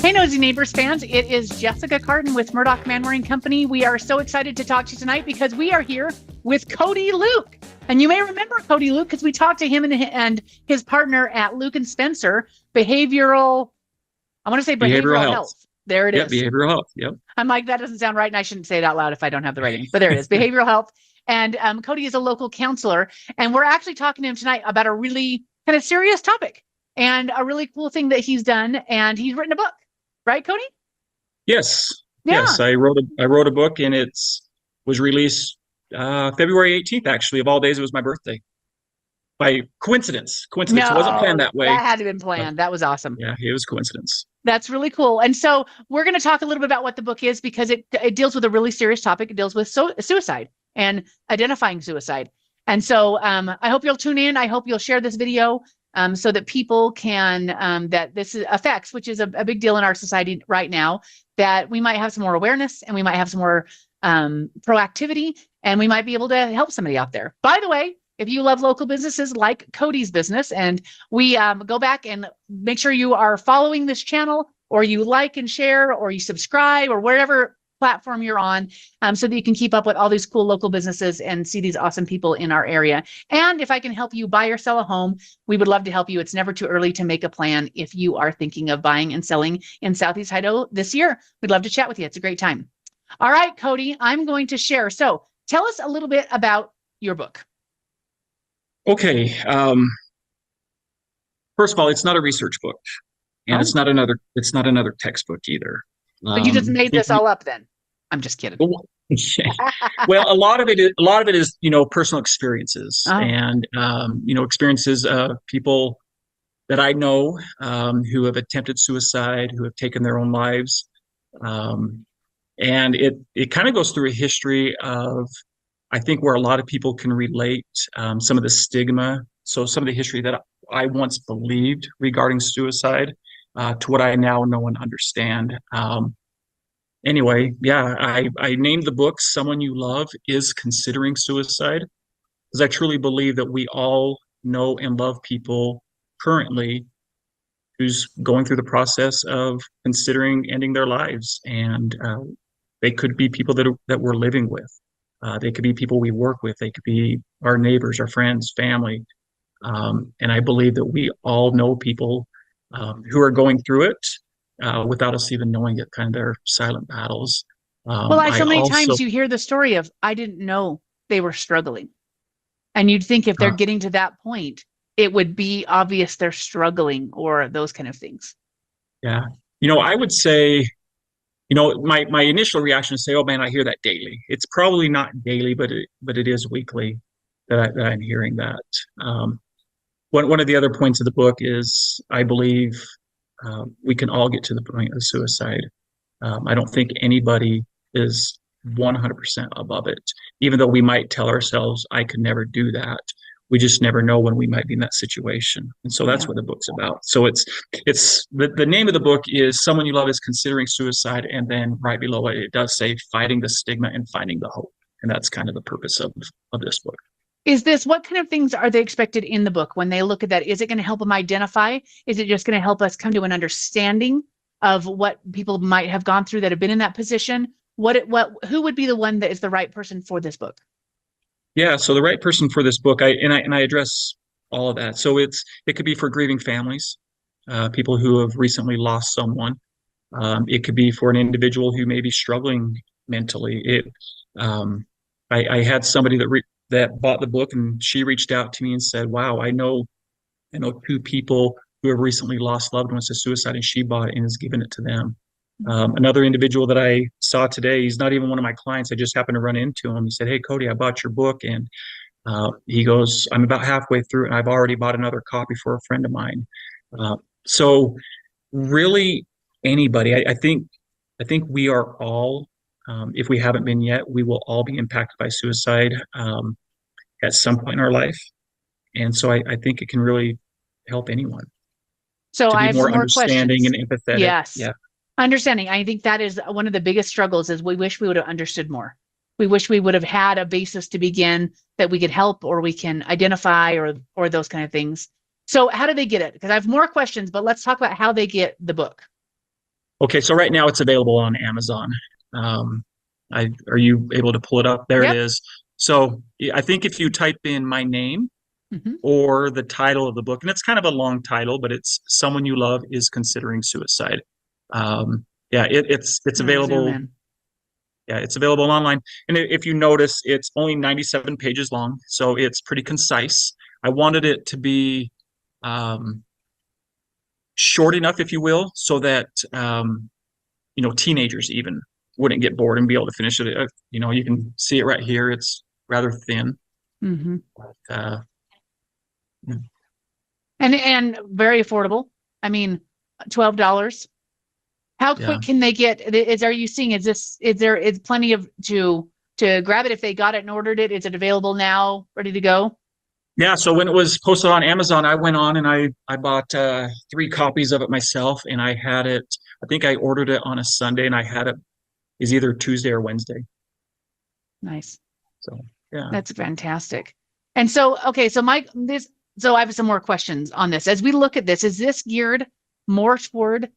Hey, Nosy Neighbors fans, it is Jessica Carden with Murdoch Manwaring Company. We are so excited to talk to you tonight because we are here with Cody Luke. And you may remember Cody Luke because we talked to him and his partner at Luke and Spencer, behavioral health. There it is. Behavioral health. Yep. I'm like, that doesn't sound right. And I shouldn't say it out loud if I don't have the rating, but there it is. Behavioral health. And Cody is a local counselor. And we're actually talking to him tonight about a really kind of serious topic and a really cool thing that he's done. And he's written a book. Right, Cody? Yes. Yeah. Yes. I wrote a book, and it was released February 18th, actually, of all days. It was my birthday. By coincidence. No, it wasn't planned that way. That had to have been planned. That was awesome. Yeah, it was coincidence. That's really cool. And so we're going to talk a little bit about what the book is because it deals with a really serious topic. It deals with suicide and identifying suicide. And so I hope you'll tune in. I hope you'll share this video so that people can, that this affects, which is a big deal in our society right now, that we might have some more awareness and we might have some more proactivity and we might be able to help somebody out there. By the way, if you love local businesses like Cody's business, and we go back and make sure you are following this channel, or you like and share, or you subscribe, or wherever platform you're on, so that you can keep up with all these cool local businesses and see these awesome people in our area. And if I can help you buy or sell a home, we would love to help you. It's never too early to make a plan if you are thinking of buying and selling in Southeast Idaho this year. We'd love to chat with you. It's a great time. All right, Cody, I'm going to share. So tell us a little bit about your book. Okay. First of all, it's not a research book, and it's not another textbook either. But you just made this all up then. I'm just kidding. Well, a lot of it is, personal experiences and, experiences of people that I know who have attempted suicide, who have taken their own lives. And it kind of goes through a history of, I think, where a lot of people can relate some of the stigma. So some of the history that I once believed regarding suicide to what I now know and understand. Anyway, yeah, I named the book Someone You Love is Considering Suicide, because I truly believe that we all know and love people currently who's going through the process of considering ending their lives. And they could be people that we're living with. They could be people we work with. They could be our neighbors, our friends, family. And I believe that we all know people who are going through it without us even knowing it, kind of their silent battles. So many times you hear the story of, I didn't know they were struggling. And you'd think if they're getting to that point, it would be obvious they're struggling or those kind of things. Yeah. I would say, my initial reaction is say, oh man, I hear that daily. It's probably not daily, but it is weekly that I'm hearing that. One of the other points of the book is I believe we can all get to the point of suicide. I don't think anybody is 100% above it, even though we might tell ourselves, I could never do that. We just never know when we might be in that situation. And so that's what the book's about. So it's the name of the book is Someone You Love is Considering Suicide. And then right below it does say Fighting the Stigma and Finding the Hope. And that's kind of the purpose of this book. What kind of things are they expected in the book when they look at that? Is it going to help them identify? Is it just going to help us come to an understanding of what people might have gone through that have been in that position? Who would be the one that is the right person for this book? Yeah, so the right person for this book, I address all of that. So it could be for grieving families, people who have recently lost someone. It could be for an individual who may be struggling mentally. I had somebody that bought the book, and she reached out to me and said, wow, I know two people who have recently lost loved ones to suicide, and she bought it and has given it to them. Another individual that I saw today, he's not even one of my clients. I just happened to run into him. He said, hey, Cody, I bought your book. And he goes, I'm about halfway through and I've already bought another copy for a friend of mine. So really anybody, I think we are all, if we haven't been yet, we will all be impacted by suicide at some point in our life. And so I think it can really help anyone. So I have some more understanding questions. And empathetic. Yes. Yeah. Understanding. I think that is one of the biggest struggles is we wish we would have understood more. We wish we would have had a basis to begin that we could help or we can identify or those kind of things. So how do they get it? Because I have more questions, but let's talk about how they get the book. Okay, so right now it's available on Amazon. Are you able to pull it up? There it Yep. is. So I think if you type in my name or the title of the book, and it's kind of a long title, but it's Someone You Love is Considering Suicide. Yeah, it's Zoom available. in. Yeah, it's available online. And if you notice, it's only 97 pages long, so it's pretty concise. I wanted it to be um, short enough, if you will, so that teenagers even wouldn't get bored and be able to finish it. You can see it right here. It's rather thin. Mm-hmm. But, And very affordable. I mean, $12. How yeah. quick can they get? Are you seeing? Is plenty of to grab it if they got it and ordered it? Is it available now, ready to go? Yeah, so when it was posted on Amazon, I went on and I bought 3 copies of it myself, and I had it. I think I ordered it on a Sunday, and I had it is either Tuesday or Wednesday. Nice. So yeah, That's fantastic. And so, okay, so so I have some more questions on this. As we look at this, is this geared more toward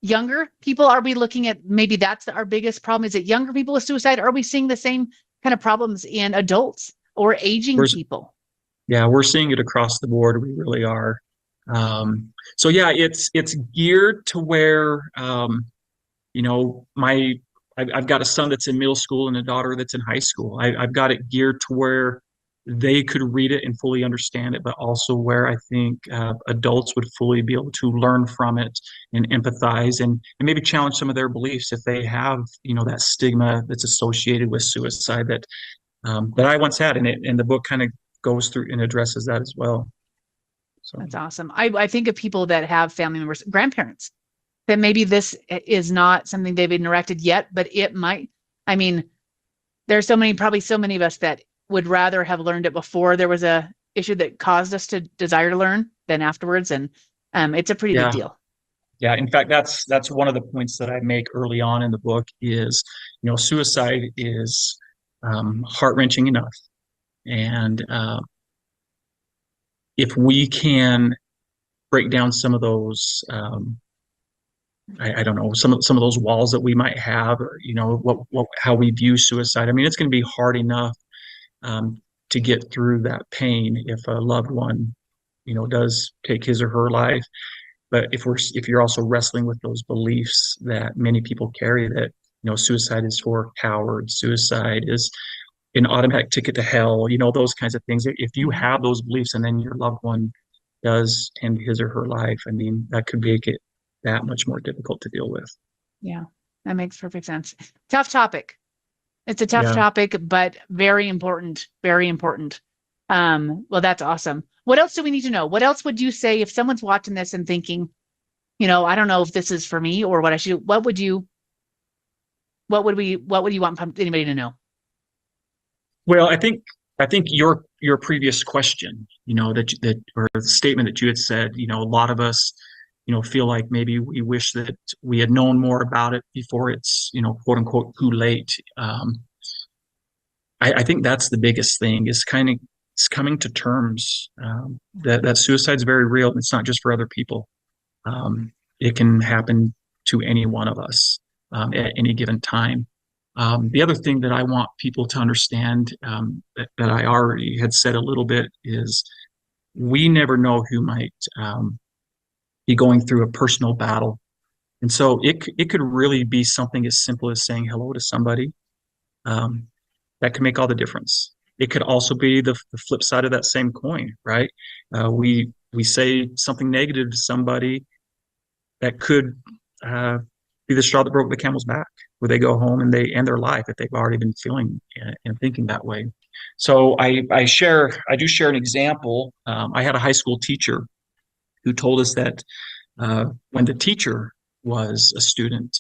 younger people? Are we looking at maybe that's our biggest problem? Is it younger people with suicide? Are we seeing the same kind of problems in adults or aging people? we're seeing it across the board. We really are. So yeah, it's geared to where I've got a son that's in middle school and a daughter that's in high school. I've got it geared to where they could read it and fully understand it, but also where I think adults would fully be able to learn from it and empathize and maybe challenge some of their beliefs if they have, that stigma that's associated with suicide that I once had. And the book kind of goes through and addresses that as well. So That's awesome. I think of people that have family members, grandparents, that maybe this is not something they've interacted yet, but it might. I mean, there's probably so many of us that would rather have learned it before there was a issue that caused us to desire to learn than afterwards. And it's a pretty big yeah. deal. Yeah, in fact, that's one of the points that I make early on in the book is, suicide is heart-wrenching enough. And if we can break down some of those, I don't know, some of those walls that we might have, or, how we view suicide. I mean, it's going to be hard enough to get through that pain if a loved one, does take his or her life. But if you're also wrestling with those beliefs that many people carry, that suicide is for cowards, suicide is an automatic ticket to hell, those kinds of things. If you have those beliefs and then your loved one does end his or her life, I mean, that could make it that much more difficult to deal with. Yeah, that makes perfect sense. Tough topic. It's a tough Yeah. topic, but very important. Very important. Well, that's awesome. What else do we need to know? What else would you say if someone's watching this and thinking, I don't know if this is for me or what I should, what would you want anybody to know? Well, I think your previous question, or the statement that you had said, a lot of us, feel like maybe we wish that we had known more about it before it's, quote unquote, too late. I think that's the biggest thing is it's coming to terms that suicide is very real. It's not just for other people. It can happen to any one of us at any given time. The other thing that I want people to understand that I already had said a little bit is we never know who might be going through a personal battle. And so it could really be something as simple as saying hello to somebody. That can make all the difference. It could also be the flip side of that same coin, right? We say something negative to somebody that could be the straw that broke the camel's back, where they go home and they end their life if they've already been feeling and thinking that way. So I do share an example. I had a high school teacher who told us that when the teacher was a student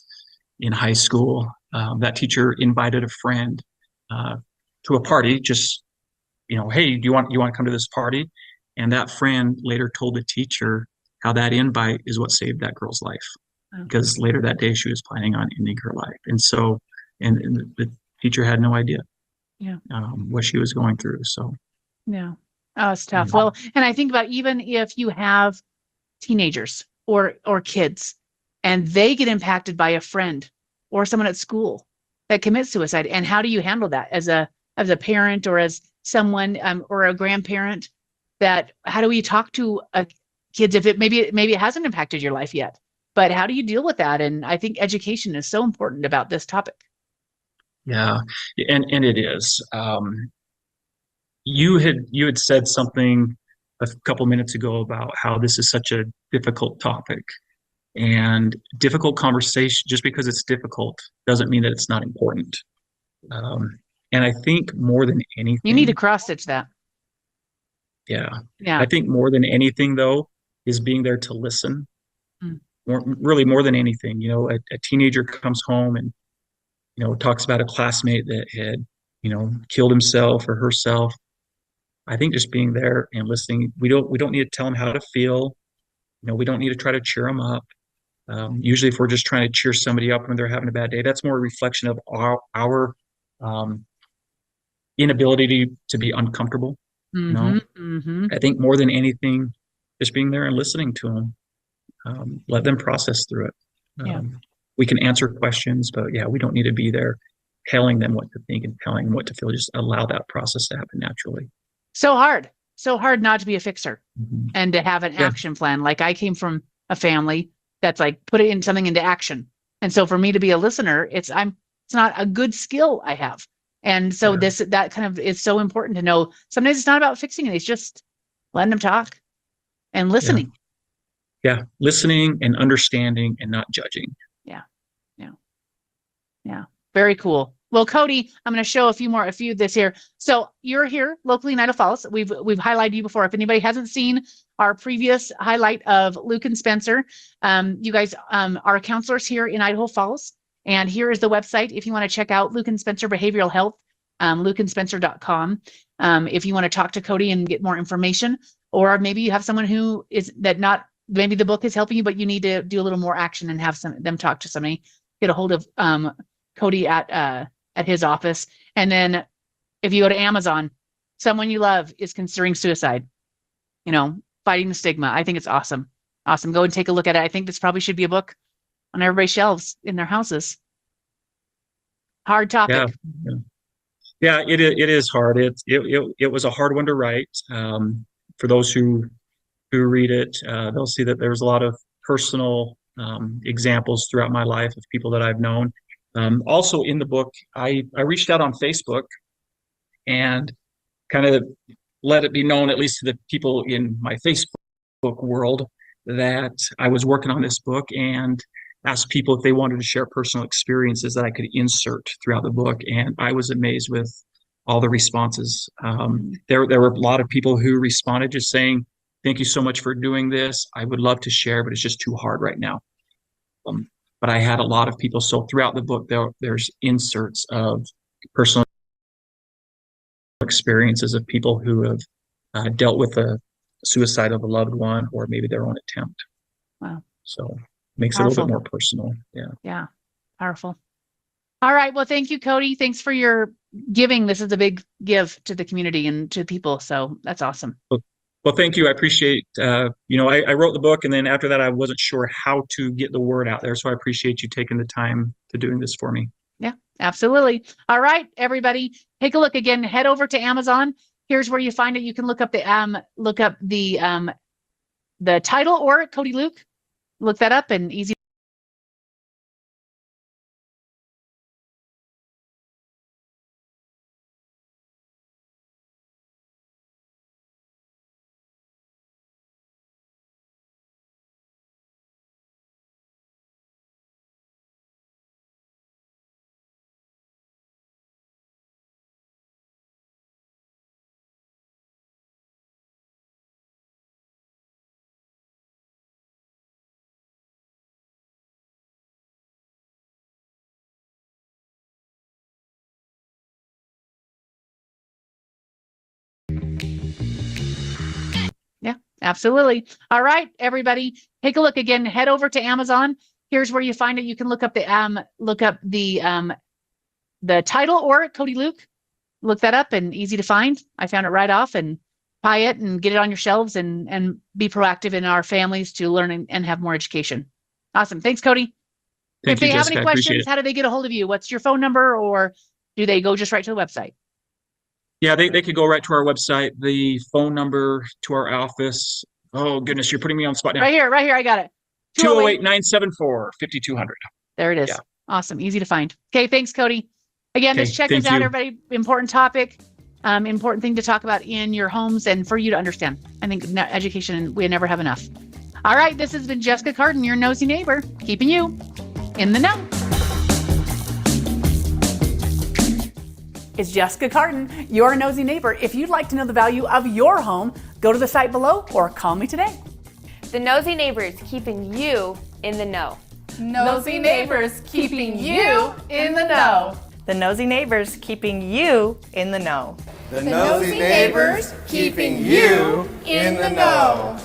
in high school, that teacher invited a friend to a party, just, hey, do you want to come to this party? And that friend later told the teacher how that invite is what saved that girl's life. Because later that day she was planning on ending her life. And so, and the teacher had no idea what she was going through. So, yeah. Oh, it's tough. Well, and I think about even if you have teenagers or kids and they get impacted by a friend or someone at school that commits suicide. And how do you handle that as a parent or as someone or a grandparent? That how do we talk to kids if maybe it hasn't impacted your life yet, but how do you deal with that? And I think education is so important about this topic. Yeah, and it is. You had said something a couple minutes ago about how this is such a difficult topic, and difficult conversation. Just because it's difficult doesn't mean that it's not important. And I think more than anything, you need to cross stitch that. Yeah. Yeah. I think more than anything, though, is being there to listen. Really, more than anything, a teenager comes home and talks about a classmate that had killed himself or herself. I think just being there and listening, we don't need to tell them how to feel. We don't need to try to cheer them up. Usually, if we're just trying to cheer somebody up when they're having a bad day, that's more a reflection of our inability to be uncomfortable. I think more than anything, just being there and listening to them, let them process through it. We can answer questions, but we don't need to be there telling them what to think and telling them what to feel. Just allow that process to happen naturally. So hard not to be a fixer and to have an action plan. Like I came from a family that's like put it in something into action. And so for me to be a listener, it's not a good skill I have. And so that kind of is so important to know. Sometimes it's not about fixing it. It's just letting them talk and listening. Yeah. Listening and understanding and not judging. Yeah. Very cool. Well, Cody, I'm going to show a few of this here. So you're here locally in Idaho Falls. We've highlighted you before. If anybody hasn't seen our previous highlight of Luke and Spencer, you guys are counselors here in Idaho Falls. And here is the website if you want to check out Luke and Spencer Behavioral Health, lukeandspencer.com. If you want to talk to Cody and get more information, or maybe you have someone who maybe the book is helping you, but you need to do a little more action and have them talk to somebody. Get a hold of Cody at his office. And then if you go to Amazon, someone you love is considering suicide, fighting the stigma. I think it's awesome. Awesome. Go and take a look at it. I think this probably should be a book on everybody's shelves in their houses. Hard topic. Yeah, it is hard. It was a hard one to write. For those who read it, they'll see that there's a lot of personal examples throughout my life of people that I've known. Also in the book, I reached out on Facebook and kind of let it be known, at least to the people in my Facebook world, that I was working on this book, and asked people if they wanted to share personal experiences that I could insert throughout the book. And I was amazed with all the responses. There were a lot of people who responded just saying, "Thank you so much for doing this. I would love to share, but it's just too hard right now." But I had a lot of people. So throughout the book, there's inserts of personal experiences of people who have dealt with the suicide of a loved one or maybe their own attempt. Wow. So makes it a little bit more personal. Yeah. Powerful. All right. Well, thank you, Cody. Thanks for your giving. This is a big give to the community and to people. So that's awesome. Well, thank you. I appreciate, I wrote the book, and then after that, I wasn't sure how to get the word out there. So I appreciate you taking the time to doing this for me. Yeah, absolutely. All right, everybody, take a look again. Head over to Amazon. Here's where you find it. You can look up the title or Cody Luke. Look that up and easy. Yeah, absolutely. All right, everybody, take a look again. Head over to Amazon. Here's where you find it. You can look up the title or Cody Luke. Look that up and easy to find. I found it right off, and buy it and get it on your shelves and be proactive in our families to learn and have more education. Awesome. Thanks, Cody. Thank If they you, have Jessica. any I appreciate questions, it. how do they get a hold of you? What's your phone number, or do they go just right to the website? Yeah, they could go right to our website. The phone number to our office. Oh, goodness, you're putting me on the spot now. Right here. I got it. 208-974-5200. There it is. Yeah. Awesome. Easy to find. Okay. Thanks, Cody. Again, Okay, just check thank this out, you. everybody. Important topic, important thing to talk about in your homes and for you to understand. I think education, we never have enough. All right. This has been Jessica Carden, your nosy neighbor, keeping you in the know. It's Jessica Carden, your nosy neighbor. If you'd like to know the value of your home, go to the site below or call me today. The Nosy Neighbors, keeping you in the know. Nosy Neighbors, keeping you in the know. The Nosy Neighbors, keeping you in the know. The Nosy Neighbors, keeping you in the know.